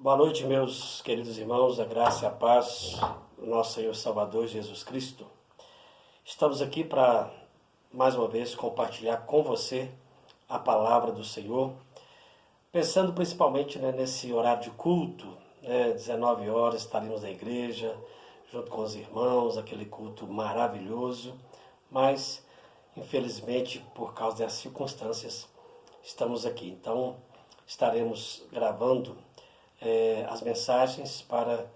Boa noite, meus queridos irmãos, a graça e a paz do nosso Senhor Salvador Jesus Cristo. Estamos aqui para, mais uma vez, compartilhar com você a palavra do Senhor, pensando principalmente nesse horário de culto, 19 horas estaremos na igreja, junto com os irmãos, aquele culto maravilhoso, mas, infelizmente, por causa das circunstâncias, estamos aqui. Então, estaremos gravando as mensagens para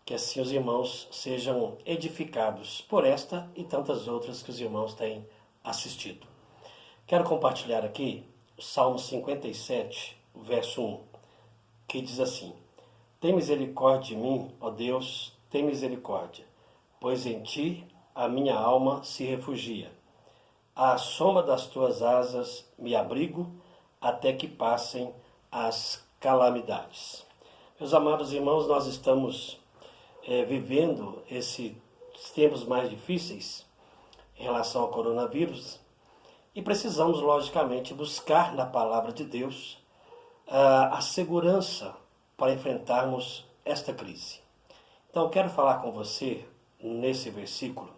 que assim os irmãos sejam edificados por esta e tantas outras que os irmãos têm assistido. Quero compartilhar aqui o Salmo 57, verso 1, que diz assim: Tem misericórdia de mim, ó Deus, tem misericórdia, pois em ti a minha alma se refugia. À sombra das tuas asas me abrigo, até que passem as calamidades. Meus amados irmãos, nós estamos vivendo esses tempos mais difíceis em relação ao coronavírus e precisamos, logicamente, buscar na palavra de Deus a segurança para enfrentarmos esta crise. Então, eu quero falar com você, nesse versículo,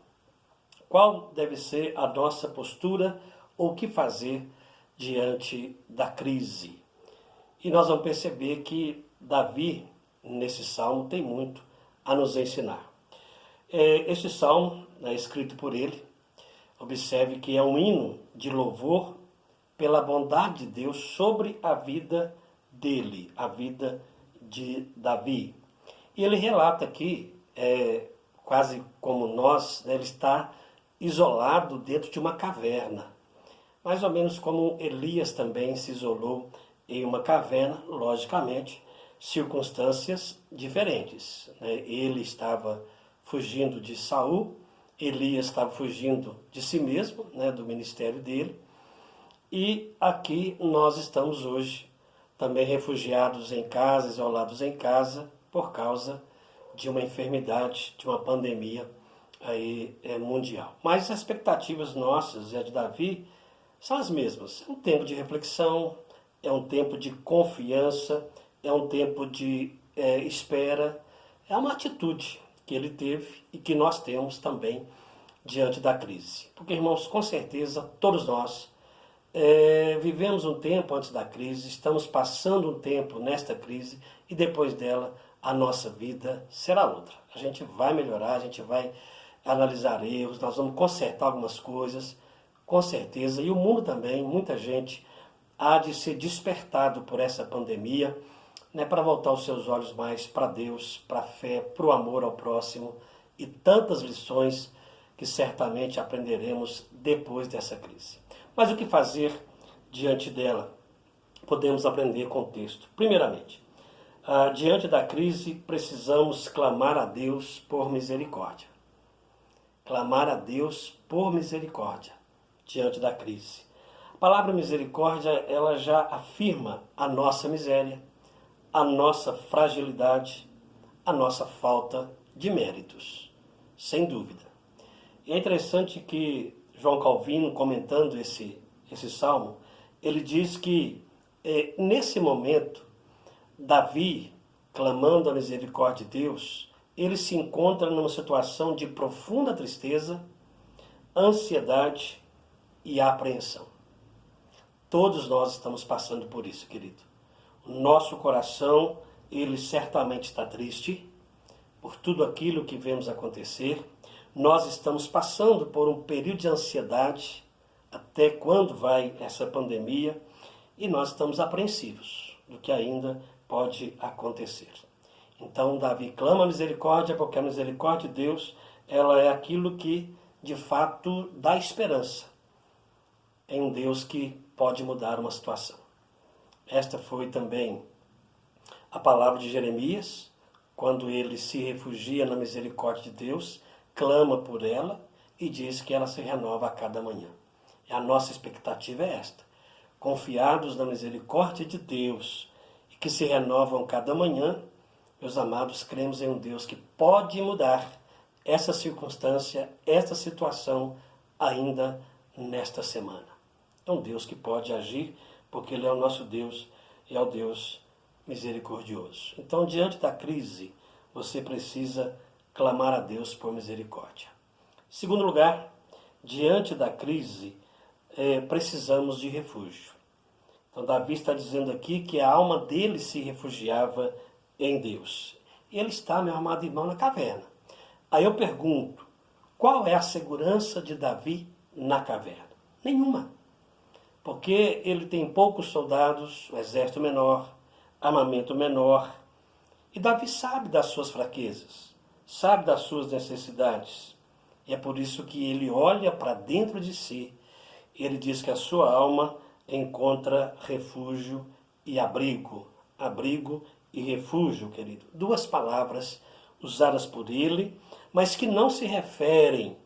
qual deve ser a nossa postura ou o que fazer diante da crise. E nós vamos perceber que Davi, nesse salmo, tem muito a nos ensinar. Este salmo é escrito por ele. Observe que é um hino de louvor pela bondade de Deus sobre a vida dele, a vida de Davi. E ele relata aqui, quase como nós, ele está isolado dentro de uma caverna. Mais ou menos como Elias também se isolou em uma caverna, logicamente, circunstâncias diferentes. Ele estava fugindo de Saul, Elias estava fugindo de si mesmo, do ministério dele. E aqui nós estamos hoje também refugiados em casa, isolados em casa, por causa de uma enfermidade, de uma pandemia aí, mundial. Mas as expectativas nossas e a de Davi são as mesmas. É um tempo de reflexão, é um tempo de confiança, é um tempo de espera, é uma atitude que ele teve e que nós temos também diante da crise. Porque, irmãos, com certeza, todos nós vivemos um tempo antes da crise, estamos passando um tempo nesta crise e depois dela a nossa vida será outra. A gente vai melhorar, a gente vai analisar erros, nós vamos consertar algumas coisas, com certeza, e o mundo também, muita gente há de ser despertado por essa pandemia, para voltar os seus olhos mais para Deus, para a fé, para o amor ao próximo e tantas lições que certamente aprenderemos depois dessa crise. Mas o que fazer diante dela? Podemos aprender com o texto. Primeiramente, diante da crise, precisamos clamar a Deus por misericórdia. Clamar a Deus por misericórdia diante da crise. A palavra misericórdia, ela já afirma a nossa miséria, a nossa fragilidade, a nossa falta de méritos, sem dúvida. E é interessante que João Calvino, comentando esse salmo, ele diz que nesse momento, Davi, clamando a misericórdia de Deus, ele se encontra numa situação de profunda tristeza, ansiedade e apreensão. Todos nós estamos passando por isso, querido. O nosso coração, ele certamente está triste por tudo aquilo que vemos acontecer. Nós estamos passando por um período de ansiedade, até quando vai essa pandemia, e nós estamos apreensivos do que ainda pode acontecer. Então, Davi clama a misericórdia, porque a misericórdia de Deus, ela é aquilo que, de fato, dá esperança em um Deus que pode mudar uma situação. Esta foi também a palavra de Jeremias, quando ele se refugia na misericórdia de Deus, clama por ela e diz que ela se renova a cada manhã. E a nossa expectativa é esta: confiados na misericórdia de Deus e que se renovam cada manhã, meus amados, cremos em um Deus que pode mudar essa circunstância, essa situação ainda nesta semana. É um Deus que pode agir, porque Ele é o nosso Deus e é o Deus misericordioso. Então, diante da crise, você precisa clamar a Deus por misericórdia. Segundo lugar, diante da crise, precisamos de refúgio. Então, Davi está dizendo aqui que a alma dele se refugiava em Deus. E ele está, meu amado irmão, na caverna. Aí eu pergunto, qual é a segurança de Davi na caverna? Nenhuma. Porque ele tem poucos soldados, um exército menor, armamento menor. E Davi sabe das suas fraquezas, sabe das suas necessidades. E é por isso que ele olha para dentro de si. Ele diz que a sua alma encontra refúgio e abrigo. Abrigo e refúgio, querido. Duas palavras usadas por ele, mas que não se referem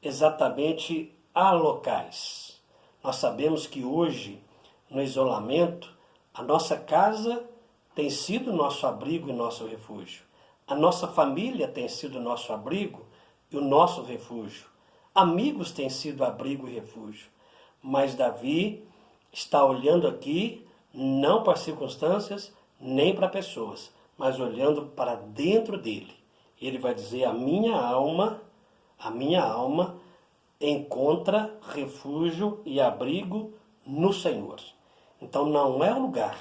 exatamente a locais. Nós sabemos que hoje, no isolamento, a nossa casa tem sido nosso abrigo e nosso refúgio. A nossa família tem sido nosso abrigo e o nosso refúgio. Amigos têm sido abrigo e refúgio. Mas Davi está olhando aqui, não para circunstâncias, nem para pessoas, mas olhando para dentro dele. Ele vai dizer, a minha alma encontra refúgio e abrigo no Senhor. Então não é o lugar,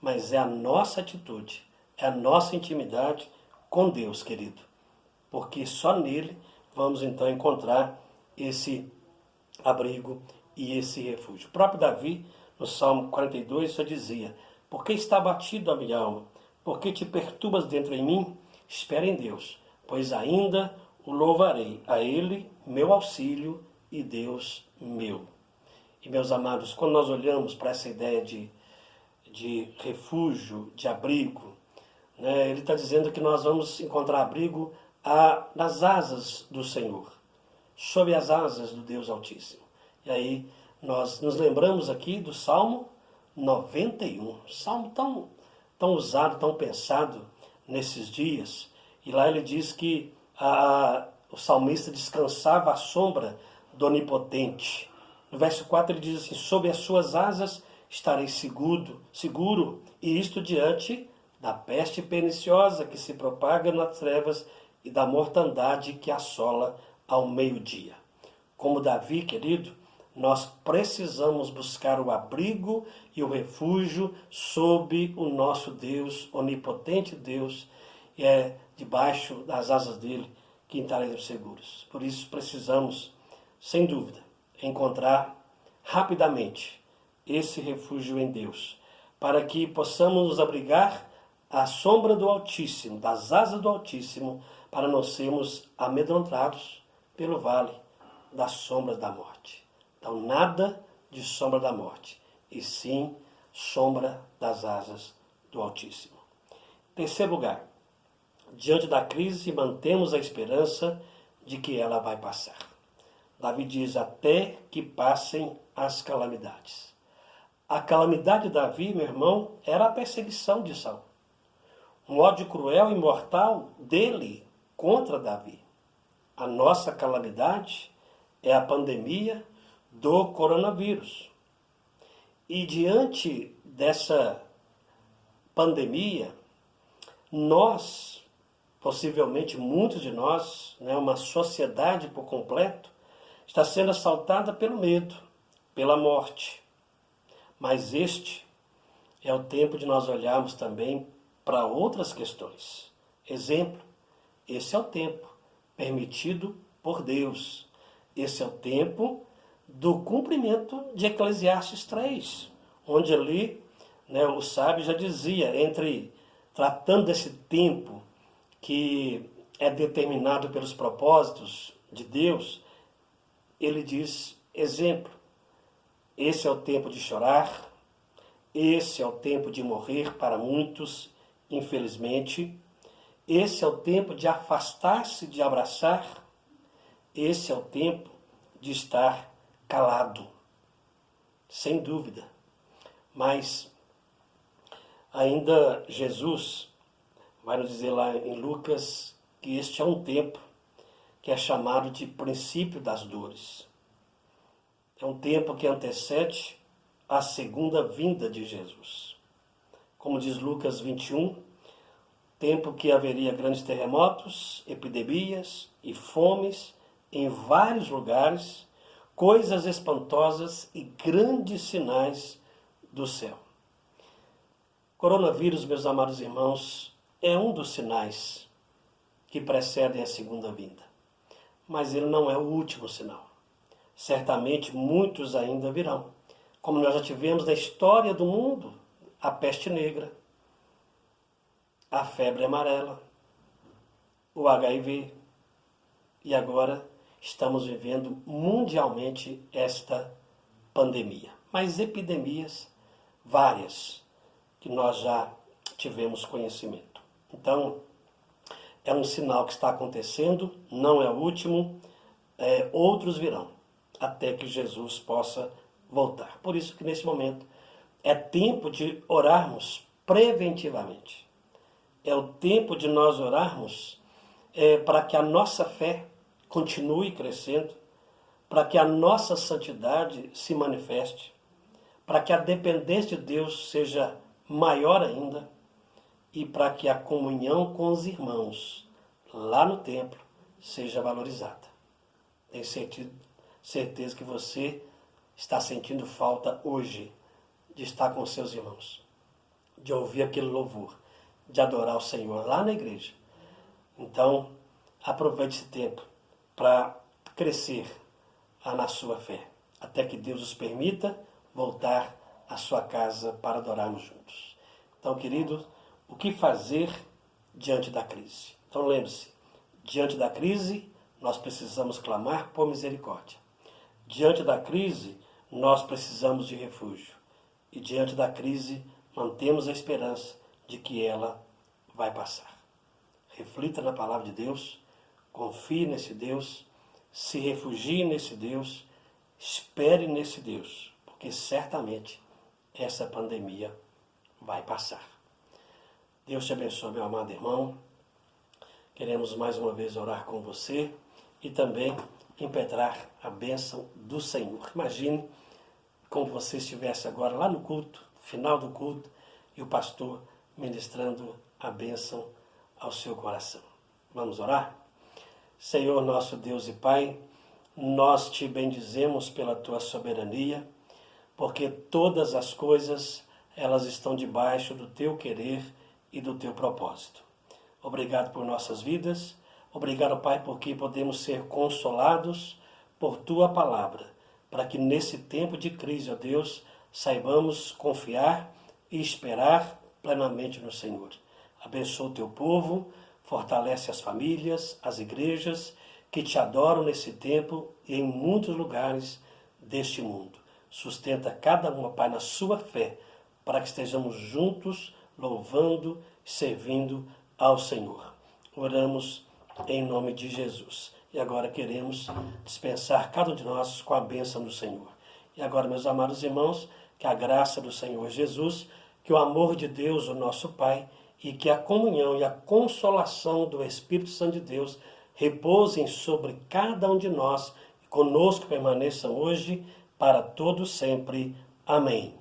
mas é a nossa atitude, é a nossa intimidade com Deus, querido. Porque só nele vamos então encontrar esse abrigo e esse refúgio. O próprio Davi, no Salmo 42, só dizia, porque está abatido a minha alma, porque te perturbas dentro em mim, espera em Deus, pois ainda o louvarei, a Ele meu auxílio e Deus meu. E meus amados, quando nós olhamos para essa ideia de refúgio, de abrigo, né, ele está dizendo que nós vamos encontrar abrigo nas asas do Senhor, sob as asas do Deus Altíssimo. E aí nós nos lembramos aqui do Salmo 91, salmo tão usado, tão pensado nesses dias. E lá ele diz que o salmista descansava à sombra do Onipotente. No verso 4 ele diz assim, sob as suas asas estarei seguro, e isto diante da peste perniciosa que se propaga nas trevas e da mortandade que assola ao meio-dia. Como Davi, querido, nós precisamos buscar o abrigo e o refúgio sob o nosso Deus, onipotente Deus, e é debaixo das asas dele que estaremos seguros. Por isso precisamos, sem dúvida, encontrar rapidamente esse refúgio em Deus, para que possamos nos abrigar à sombra do Altíssimo, das asas do Altíssimo, para não sermos amedrontados pelo vale das sombras da morte. Então, nada de sombra da morte, e sim sombra das asas do Altíssimo. Terceiro lugar, diante da crise, mantemos a esperança de que ela vai passar. Davi diz, até que passem as calamidades. A calamidade de Davi, meu irmão, era a perseguição de Saul. Um ódio cruel e mortal dele contra Davi. A nossa calamidade é a pandemia do coronavírus. E diante dessa pandemia, nós, possivelmente muitos de nós, uma sociedade por completo, está sendo assaltada pelo medo, pela morte. Mas este é o tempo de nós olharmos também para outras questões. Exemplo, esse é o tempo permitido por Deus. Esse é o tempo do cumprimento de Eclesiastes 3, onde ali o sábio já dizia, tratando desse tempo que é determinado pelos propósitos de Deus, ele diz, exemplo, esse é o tempo de chorar, esse é o tempo de morrer para muitos, infelizmente, esse é o tempo de afastar-se de abraçar, esse é o tempo de estar calado, sem dúvida. Mas ainda Jesus vai nos dizer lá em Lucas que este é um tempo que é chamado de princípio das dores. É um tempo que antecede a segunda vinda de Jesus. como diz Lucas 21, tempo que haveria grandes terremotos, epidemias e fomes em vários lugares, coisas espantosas e grandes sinais do céu. Coronavírus, meus amados irmãos, é um dos sinais que precedem a segunda vinda. Mas ele não é o último sinal. Certamente muitos ainda virão. Como nós já tivemos na história do mundo, a peste negra, a febre amarela, o HIV, e agora estamos vivendo mundialmente esta pandemia. Mas epidemias várias que nós já tivemos conhecimento. Então, é um sinal que está acontecendo, não é o último, outros virão, até que Jesus possa voltar. Por isso que nesse momento é tempo de orarmos preventivamente. É o tempo de nós orarmos para que a nossa fé continue crescendo, para que a nossa santidade se manifeste, para que a dependência de Deus seja maior ainda e para que a comunhão com os irmãos lá no templo seja valorizada. Tenho certeza que você está sentindo falta hoje de estar com seus irmãos, de ouvir aquele louvor, de adorar o Senhor lá na igreja. Então, aproveite esse tempo para crescer na sua fé, até que Deus os permita voltar à sua casa para adorarmos juntos. Então, queridos, o que fazer diante da crise? Então, lembre-se, diante da crise, nós precisamos clamar por misericórdia. Diante da crise, nós precisamos de refúgio. E diante da crise, mantemos a esperança de que ela vai passar. Reflita na palavra de Deus, confie nesse Deus, se refugie nesse Deus, espere nesse Deus, porque certamente essa pandemia vai passar. Deus te abençoe, meu amado irmão. Queremos mais uma vez orar com você e também impetrar a bênção do Senhor. Imagine como você estivesse agora lá no culto, final do culto, e o pastor ministrando a bênção ao seu coração. Vamos orar? Senhor, nosso Deus e Pai, nós te bendizemos pela tua soberania, porque todas as coisas, elas estão debaixo do teu querer e do teu propósito. Obrigado por nossas vidas, obrigado, Pai, porque podemos ser consolados por tua palavra, para que nesse tempo de crise, ó Deus, saibamos confiar e esperar plenamente no Senhor. Abençoa o teu povo, fortalece as famílias, as igrejas que te adoram nesse tempo e em muitos lugares deste mundo. Sustenta cada uma, Pai, na sua fé, para que estejamos juntos, louvando e servindo ao Senhor. Oramos em nome de Jesus. E agora queremos dispensar cada um de nós com a bênção do Senhor. E agora, meus amados irmãos, que a graça do Senhor Jesus, que o amor de Deus, o nosso Pai, e que a comunhão e a consolação do Espírito Santo de Deus repousem sobre cada um de nós e conosco permaneçam hoje para todo sempre. Amém.